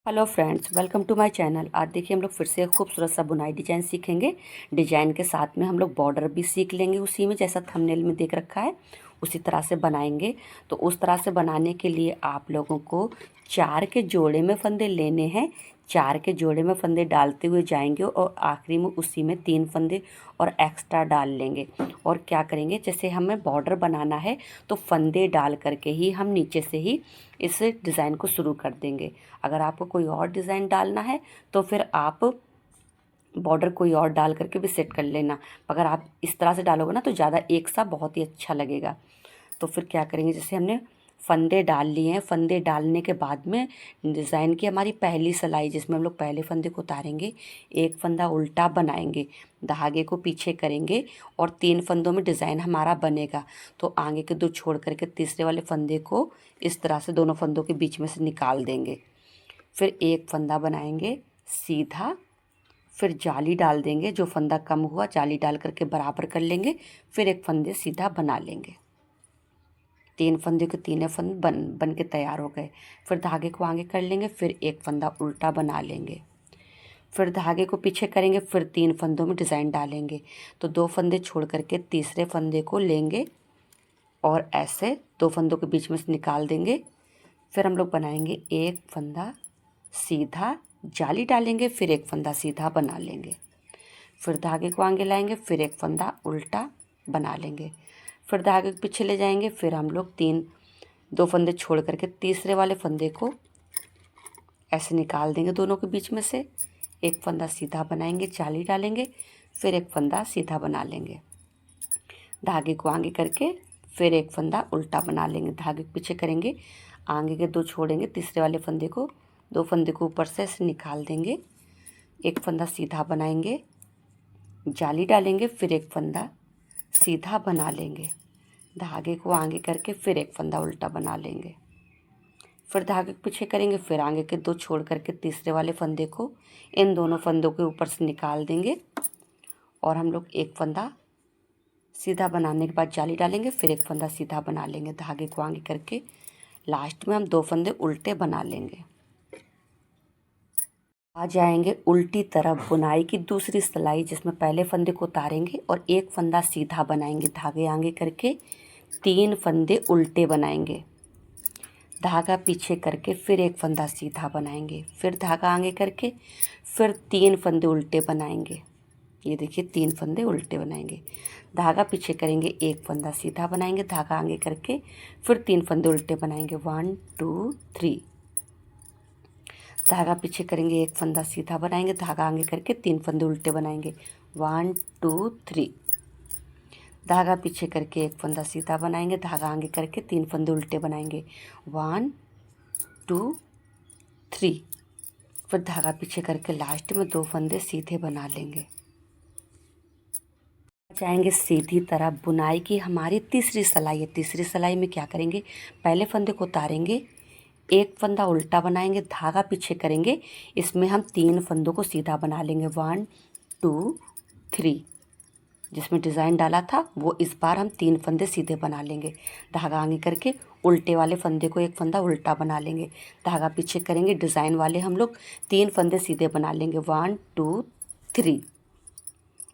Hello friends, welcome to my channel. आज देखिए हम लोग फिर से एक खूबसूरत सा बुनाई डिजाइन सीखेंगे। डिजाइन के साथ में हम लोग बॉर्डर भी सीख लेंगे, उसी में जैसा थंबनेल में देख रखा है उसी तरह से बनाएंगे। तो उस तरह से बनाने के लिए आप लोगों को 4 के जोड़े में फंदे लेने हैं। 4 के जोड़े में फंदे डालते हुए जाएंगे और आखिरी में उसी में 3 फंदे और एक्स्ट्रा डाल लेंगे। और क्या करेंगे, जैसे हमें बॉर्डर बनाना है तो फंदे डाल करके ही हम नीचे से ही इस डिज़ाइन को शुरू कर देंगे। अगर आपको कोई और डिज़ाइन डालना है तो फिर आप बॉर्डर कोई और डाल करके भी सेट कर लेना। अगर आप इस तरह से डालोगे ना तो ज़्यादा एक सा बहुत ही अच्छा लगेगा। तो फिर क्या करेंगे, जैसे हमने फंदे डाल लिए हैं, फंदे डालने के बाद में डिज़ाइन की हमारी पहली सिलाई जिसमें हम लोग पहले फंदे को उतारेंगे, एक फंदा उल्टा बनाएंगे, धागे को पीछे करेंगे और 3 फंदों में डिज़ाइन हमारा बनेगा। तो आगे के 2 छोड़ करके तीसरे वाले फंदे को इस तरह से दोनों फंदों के बीच में से निकाल देंगे। फिर एक फंदा बनाएंगे सीधा, फिर जाली डाल देंगे, जो फंदा कम हुआ जाली डाल करके बराबर कर लेंगे। फिर एक फंदे सीधा बना लेंगे। 3 फंदे के तीनों फंदे बन के तैयार हो गए। फिर धागे को आगे कर लेंगे, फिर एक फंदा उल्टा बना लेंगे, फिर धागे को पीछे करेंगे, फिर 3 फंदों में डिज़ाइन डालेंगे। तो 2 फंदे छोड़ करके तीसरे फंदे को लेंगे और ऐसे 2 फंदों के बीच में से निकाल देंगे। फिर हम लोग बनाएंगे एक फंदा सीधा, जाली डालेंगे, फिर एक फंदा सीधा बना लेंगे, फिर धागे को आगे लाएंगे, फिर एक फंदा उल्टा बना लेंगे, फिर धागे को पीछे ले जाएंगे। फिर हम लोग 2 फंदे छोड़ करके तीसरे वाले फंदे को ऐसे निकाल देंगे दोनों के बीच में से, एक फंदा सीधा बनाएंगे, जाली डालेंगे, फिर एक फंदा सीधा बना लेंगे, धागे को आगे करके फिर एक फंदा उल्टा बना लेंगे, धागे को पीछे करेंगे, आगे के 2 छोड़ेंगे, तीसरे वाले फंदे को 2 फंदे को ऊपर से ऐसे निकाल देंगे, एक फंदा सीधा बनाएंगे, जाली डालेंगे, फिर एक फंदा सीधा बना लेंगे, धागे को आगे करके फिर एक फंदा उल्टा बना लेंगे, फिर धागे को पीछे करेंगे, फिर आगे के 2 छोड़ करके तीसरे वाले फंदे को इन दोनों फंदों के ऊपर से निकाल देंगे और हम लोग एक फंदा सीधा बनाने के बाद जाली डालेंगे, फिर एक फंदा सीधा बना लेंगे, धागे को आगे करके लास्ट में हम 2 फंदे उल्टे बना लेंगे। आ जाएंगे उल्टी तरफ बुनाई की दूसरी सिलाई, जिसमें पहले फंदे को उतारेंगे और एक फंदा सीधा बनाएंगे, धागे आगे करके 3 फंदे उल्टे बनाएंगे, धागा पीछे करके फिर एक फंदा सीधा बनाएंगे, फिर धागा आगे करके फिर 3 फंदे उल्टे बनाएंगे। ये देखिए 3 फंदे उल्टे बनाएंगे, धागा पीछे करेंगे, एक फंदा सीधा बनाएंगे, धागा आगे करके फिर 3 फंदे उल्टे बनाएंगे, 1 2 3, धागा पीछे करेंगे, एक फंदा सीधा बनाएंगे, धागा आगे करके 3 फंदे उल्टे बनाएंगे, 1 2 3, धागा पीछे करके एक फंदा सीधा बनाएंगे, धागा आगे करके 3 फंदे उल्टे बनाएंगे, 1 2 3, फिर धागा पीछे करके लास्ट में 2 फंदे सीधे बना लेंगे। जाएंगे सीधी तरफ बुनाई की हमारी तीसरी सिलाई है। तीसरी सिलाई में क्या करेंगे, पहले फंदे को उतारेंगे, एक फंदा उल्टा बनाएंगे, धागा पीछे करेंगे, इसमें हम 3 फंदों को सीधा बना लेंगे, 1 2 3, जिसमें डिज़ाइन डाला था वो इस बार हम 3 फंदे सीधे बना लेंगे, धागा आगे करके उल्टे वाले फंदे को एक फंदा उल्टा बना लेंगे, धागा पीछे करेंगे, डिज़ाइन वाले हम लोग 3 फंदे सीधे बना लेंगे, 1 2 3,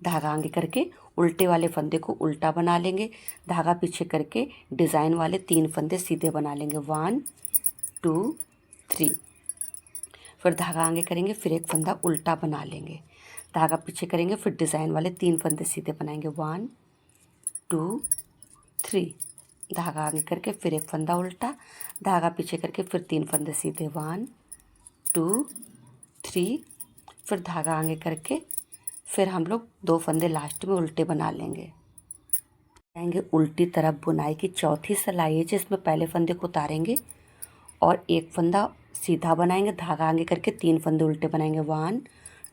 धागा आगे करके उल्टे वाले फंदे को उल्टा बना लेंगे, धागा पीछे करके डिज़ाइन वाले 3 फंदे सीधे बना लेंगे, 1 2 3, फिर धागा आगे करेंगे, फिर एक फंदा उल्टा बना लेंगे, धागा पीछे करेंगे, फिर डिज़ाइन वाले 3 फंदे सीधे बनाएंगे, 1 2 3, धागा आगे करके फिर एक फंदा उल्टा, धागा पीछे करके फिर 3 फंदे सीधे, 1 2 3, फिर धागा आगे करके फिर हम लोग 2 फंदे लास्ट में उल्टे बना लेंगे। जाएंगे उल्टी तरफ बुनाई की चौथी सिलाई है, जिसमें पहले फंदे को उतारेंगे और एक फंदा सीधा बनाएंगे, धागा आगे करके 3 फंदे उल्टे बनाएंगे, 1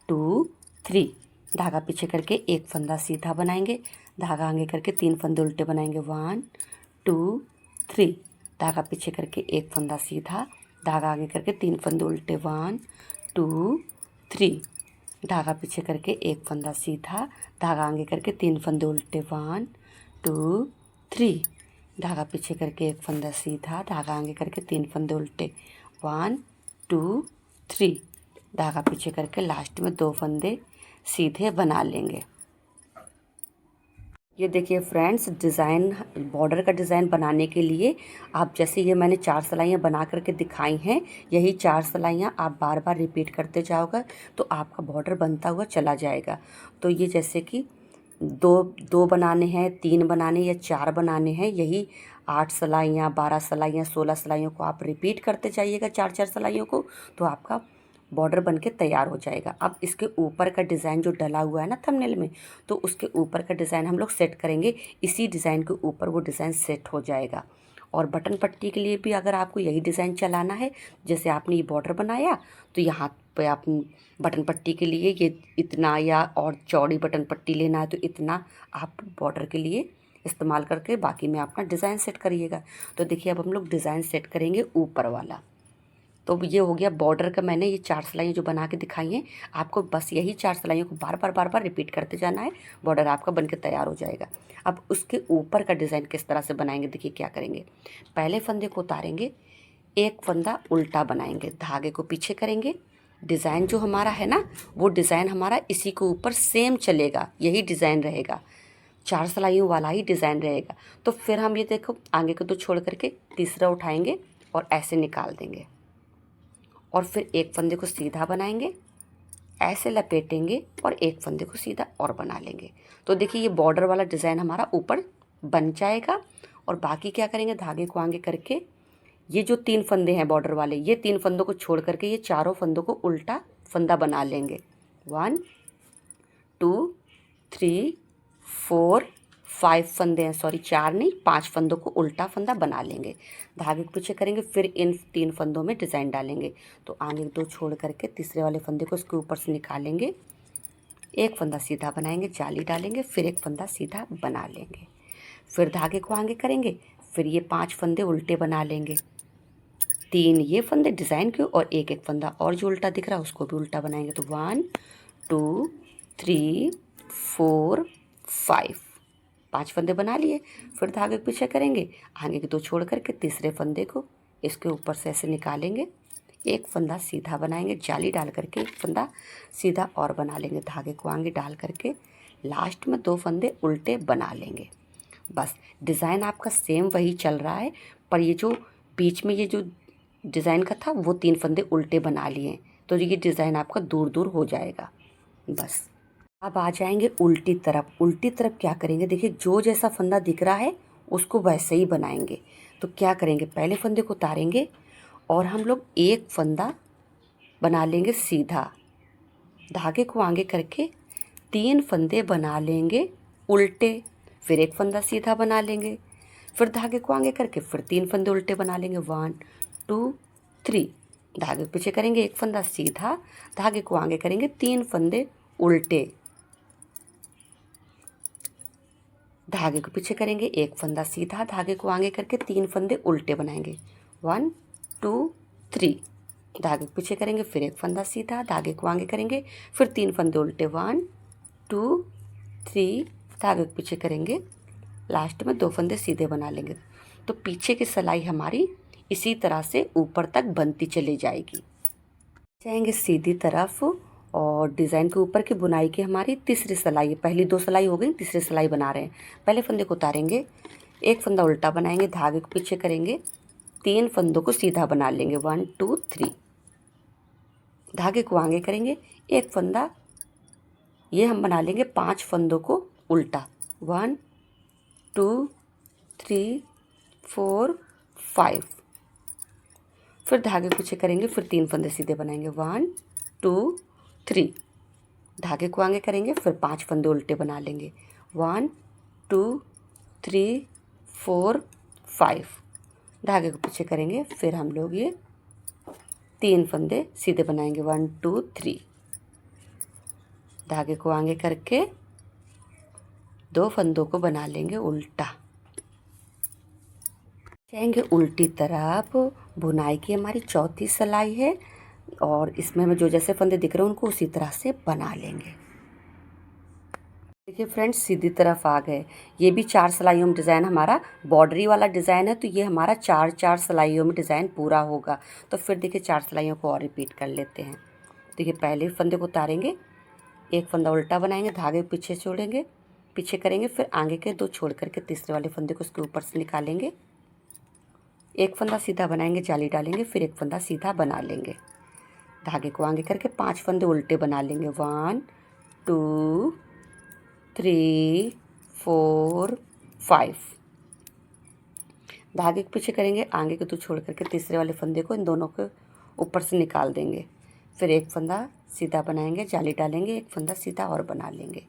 2 3, धागा पीछे करके एक फंदा सीधा बनाएंगे, धागा आगे करके 3 फंदे उल्टे बनाएंगे, 1 2 3, धागा पीछे करके एक फंदा सीधा, धागा आगे करके 3 फंदे उल्टे, 1 2 3, धागा पीछे करके एक फंदा सीधा, धागा आगे करके 3 फंदे उल्टे, 1 2 3, धागा पीछे करके एक फंदा सीधा, धागा आगे करके 3 फंदे उल्टे, 1 2 3 धागा पीछे करके लास्ट में 2 फंदे सीधे बना लेंगे। ये देखिए फ्रेंड्स, डिज़ाइन बॉर्डर का डिज़ाइन बनाने के लिए आप जैसे ये मैंने 4 सिलाइयाँ बना करके दिखाई हैं, यही 4 सिलाइयाँ आप बार बार रिपीट करते जाओगे तो आपका बॉर्डर बनता हुआ चला जाएगा। तो ये जैसे कि दो बनाने हैं, 3 बनाने या 4 बनाने हैं, यही 8 सिलाइयाँ, 12 सिलाइयाँ, 16 सिलाइयों को आप रिपीट करते जाइएगा 4-4 सिलाइयों को, तो आपका बॉर्डर बन के तैयार हो जाएगा। अब इसके ऊपर का डिज़ाइन जो डला हुआ है ना थंबनेल में, तो उसके ऊपर का डिज़ाइन हम लोग सेट करेंगे। इसी डिज़ाइन के ऊपर वो डिज़ाइन सेट हो जाएगा। और बटन पट्टी के लिए भी अगर आपको यही डिज़ाइन चलाना है, जैसे आपने ये बॉर्डर बनाया तो यहाँ पे आप बटन पट्टी के लिए ये इतना या और चौड़ी बटन पट्टी लेना है तो इतना आप बॉर्डर के लिए इस्तेमाल करके बाकी में अपना डिज़ाइन सेट करिएगा। तो देखिए अब हम लोग डिज़ाइन सेट करेंगे ऊपर वाला। तो ये हो गया बॉर्डर का। मैंने ये 4 सिलाइयाँ जो बना के दिखाई हैं, आपको बस यही 4 सिलाइयों को बार बार रिपीट करते जाना है, बॉर्डर आपका बनके तैयार हो जाएगा। अब उसके ऊपर का डिज़ाइन किस तरह से बनाएंगे, देखिए क्या करेंगे। पहले फंदे को उतारेंगे, एक फंदा उल्टा बनाएंगे, धागे को पीछे करेंगे। डिज़ाइन जो हमारा है ना, वो डिज़ाइन हमारा इसी के ऊपर सेम चलेगा, यही डिज़ाइन रहेगा, 4 सिलाइयों वाला ही डिज़ाइन रहेगा। तो फिर हम ये देखो आगे को 2 छोड़ करके तीसरा उठाएंगे और ऐसे निकाल देंगे और फिर एक फंदे को सीधा बनाएंगे, ऐसे लपेटेंगे और एक फंदे को सीधा और बना लेंगे। तो देखिए ये बॉर्डर वाला डिज़ाइन हमारा ऊपर बन जाएगा। और बाकी क्या करेंगे, धागे को आगे करके ये जो 3 फंदे हैं बॉर्डर वाले, ये 3 फंदों को छोड़ करके ये चारों फंदों को उल्टा फंदा बना लेंगे। 1 2 3 4 5 फंदे हैं, सॉरी 4 नहीं 5 फंदों को उल्टा फंदा बना लेंगे। धागे को पीछे करेंगे, फिर इन 3 फंदों में डिज़ाइन डालेंगे। तो आगे 2 छोड़ करके तीसरे वाले फंदे को इसके ऊपर से निकालेंगे, एक फंदा सीधा बनाएंगे, जाली डालेंगे, फिर एक फंदा सीधा बना लेंगे। फिर धागे को आगे करेंगे, फिर ये 5 फंदे उल्टे बना लेंगे, 3 ये फंदे डिज़ाइन के और एक फंदा और जो उल्टा दिख रहा है उसको भी उल्टा बनाएंगे। तो 1 2 3 4 5 5 फंदे बना लिए। फिर धागे के पीछे करेंगे, आगे के 2 छोड़ करके तीसरे फंदे को इसके ऊपर से ऐसे निकालेंगे, एक फंदा सीधा बनाएंगे, जाली डाल करके एक फंदा सीधा और बना लेंगे, धागे को आगे डाल करके लास्ट में 2 फंदे उल्टे बना लेंगे। बस डिज़ाइन आपका सेम वही चल रहा है, पर ये जो बीच में ये जो डिज़ाइन का था वो 3 फंदे उल्टे बना लिए, तो ये डिज़ाइन आपका दूर दूर हो जाएगा। बस अब आ जाएंगे उल्टी तरफ। उल्टी तरफ क्या करेंगे, देखिए जो जैसा फंदा दिख रहा है उसको वैसे ही बनाएंगे। तो क्या करेंगे, पहले फंदे को उतारेंगे और हम लोग एक फंदा बना लेंगे सीधा, धागे को आगे करके 3 फंदे बना लेंगे उल्टे, फिर एक फंदा सीधा बना लेंगे, फिर धागे को आगे करके फिर 3 फंदे उल्टे बना लेंगे। 1 2 3 धागे को पीछे करेंगे, एक फंदा सीधा, धागे को आगे करेंगे 3 फंदे उल्टे, धागे को पीछे करेंगे, एक फंदा सीधा, धागे को आगे करके 3 फंदे उल्टे बनाएंगे। 1 2 3 धागे को पीछे करेंगे, फिर एक फंदा सीधा, धागे को आगे करेंगे, फिर 3 फंदे उल्टे। 1 2 3 धागे को पीछे करेंगे, लास्ट में 2 फंदे सीधे बना लेंगे। तो पीछे की सिलाई हमारी इसी तरह से ऊपर तक बनती चली जाएगी। जाएंगे सीधी तरफ और डिज़ाइन के ऊपर की बुनाई की हमारी तीसरी सिलाई, पहली 2 सिलाई हो गई, तीसरी सिलाई बना रहे हैं। पहले फंदे को उतारेंगे, एक फंदा उल्टा बनाएंगे, धागे को पीछे करेंगे, 3 फंदों को सीधा बना लेंगे। 1 2 3 धागे को आगे करेंगे, एक फंदा ये हम बना लेंगे 5 फंदों को उल्टा। 1 2 3 4 5 फिर धागे पीछे करेंगे, फिर 3 फंदे सीधे बनाएंगे। 1 2 3 धागे को आगे करेंगे, फिर 5 फंदे उल्टे बना लेंगे। 1 2 3 4 5 धागे को पीछे करेंगे, फिर हम लोग ये 3 फंदे सीधे बनाएंगे। 1 2 3 धागे को आगे करके 2 फंदों को बना लेंगे उल्टा। जाएंगे उल्टी तरफ, बुनाई की हमारी चौथी सिलाई है और इसमें हमें जो जैसे फंदे दिख रहे हैं उनको उसी तरह से बना लेंगे। देखिए फ्रेंड्स सीधी तरफ आ गए। ये भी 4 सिलाइयों में डिज़ाइन हमारा बॉर्डरी वाला डिज़ाइन है, तो ये हमारा 4 सिलाइयों में डिज़ाइन पूरा होगा। तो फिर देखिए 4 सिलाइयों को और रिपीट कर लेते हैं। देखिए पहले फंदे को उतारेंगे, एक फंदा उल्टा बनाएंगे, धागे पीछे छोड़ेंगे, पीछे करेंगे, फिर आगे के 2 छोड़ करके तीसरे वाले फंदे को उसके ऊपर से निकालेंगे, एक फंदा सीधा बनाएंगे, जाली डालेंगे, फिर एक फंदा सीधा बना लेंगे, धागे को आगे करके 5 फंदे उल्टे बना लेंगे। 1 2 3 4 5। धागे के पीछे करेंगे, आगे के 2 छोड़ करके तीसरे वाले फंदे को इन दोनों के ऊपर से निकाल देंगे, फिर एक फंदा सीधा बनाएंगे, जाली डालेंगे, एक फंदा सीधा और बना लेंगे,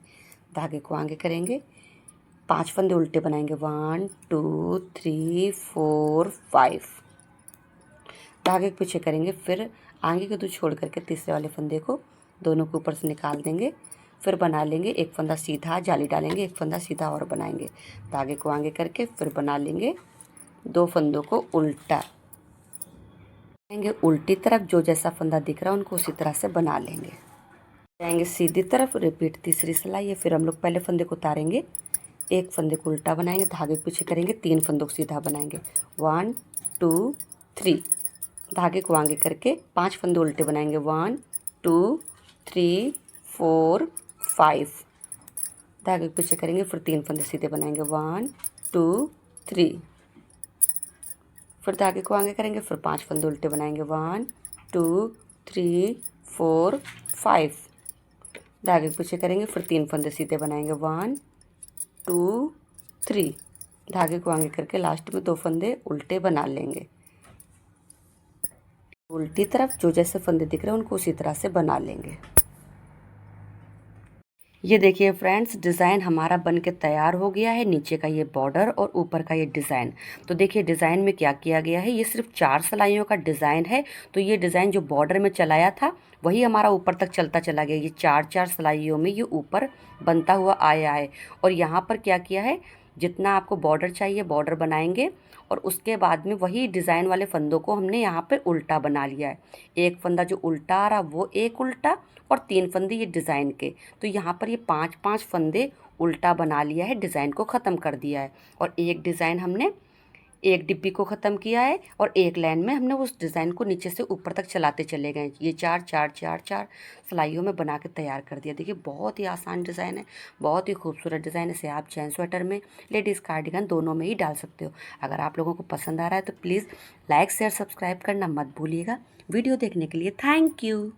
धागे को आगे करेंगे, 5 फंदे उल्टे बनाएंगे। 1 2 3 4 5। धागे के पीछे करेंगे, फिर आगे के 2 छोड़ करके तीसरे वाले फंदे को दोनों के ऊपर से निकाल देंगे, फिर बना लेंगे, एक फंदा सीधा, जाली डालेंगे, एक फंदा सीधा और बनाएंगे, धागे को आगे करके फिर बना लेंगे 2 फंदों को उल्टा जाएंगे, उल्टी तरफ जो जैसा फंदा दिख रहा है उनको उसी तरह से बना लेंगे। जाएंगे सीधी तरफ, रिपीट तीसरी सिलाई है। फिर हम लोग पहले फंदे को उतारेंगे, एक फंदे को उल्टा बनाएंगे, धागे के पीछे करेंगे, 3 फंदों को सीधा बनाएंगे। 1 2 3। धागे को आगे करके 5 फंदे उल्टे बनाएंगे। 1 2 3 4 5। धागे के पीछे करेंगे, फिर 3 फंदे सीधे बनाएंगे। 1 2 3। फिर धागे को आगे करेंगे, फिर 5 फंदे उल्टे बनाएंगे। 1 2 3 4 5। धागे के पीछे करेंगे, फिर 3 फंदे सीधे बनाएंगे। 1 2 3। धागे को आगे करके लास्ट में 2 फंदे उल्टे बना लेंगे। उल्टी तरफ जो जैसे फंदे दिख रहे हैं उनको उसी तरह से बना लेंगे। ये देखिए फ्रेंड्स डिज़ाइन हमारा बन के तैयार हो गया है। नीचे का ये बॉर्डर और ऊपर का ये डिज़ाइन। तो देखिए डिज़ाइन में क्या किया गया है, ये सिर्फ 4 सिलाइयों का डिज़ाइन है। तो ये डिज़ाइन जो बॉर्डर में चलाया था वही हमारा ऊपर तक चलता चला गया। ये 4 सिलाइयों में ये ऊपर बनता हुआ आया है। और यहाँ पर क्या किया है, जितना आपको बॉर्डर चाहिए बॉर्डर बनाएंगे और उसके बाद में वही डिज़ाइन वाले फंदों को हमने यहाँ पे उल्टा बना लिया है। एक फंदा जो उल्टा आ रहा वो एक उल्टा और 3 फंदे ये डिज़ाइन के। तो यहाँ पर ये 5 फंदे उल्टा बना लिया है, डिज़ाइन को ख़त्म कर दिया है। और एक डिज़ाइन हमने एक डिब्बी को ख़त्म किया है और एक लाइन में हमने उस डिज़ाइन को नीचे से ऊपर तक चलाते चले गए। ये 4 सिलाइयों में बना के तैयार कर दिया। देखिए बहुत ही आसान डिज़ाइन है, बहुत ही खूबसूरत डिज़ाइन है। इसे आप जेंट्स स्वेटर में, लेडीज़ कार्डिगन दोनों में ही डाल सकते हो। अगर आप लोगों को पसंद आ रहा है तो प्लीज़ लाइक शेयर सब्सक्राइब करना मत भूलिएगा। वीडियो देखने के लिए थैंक यू।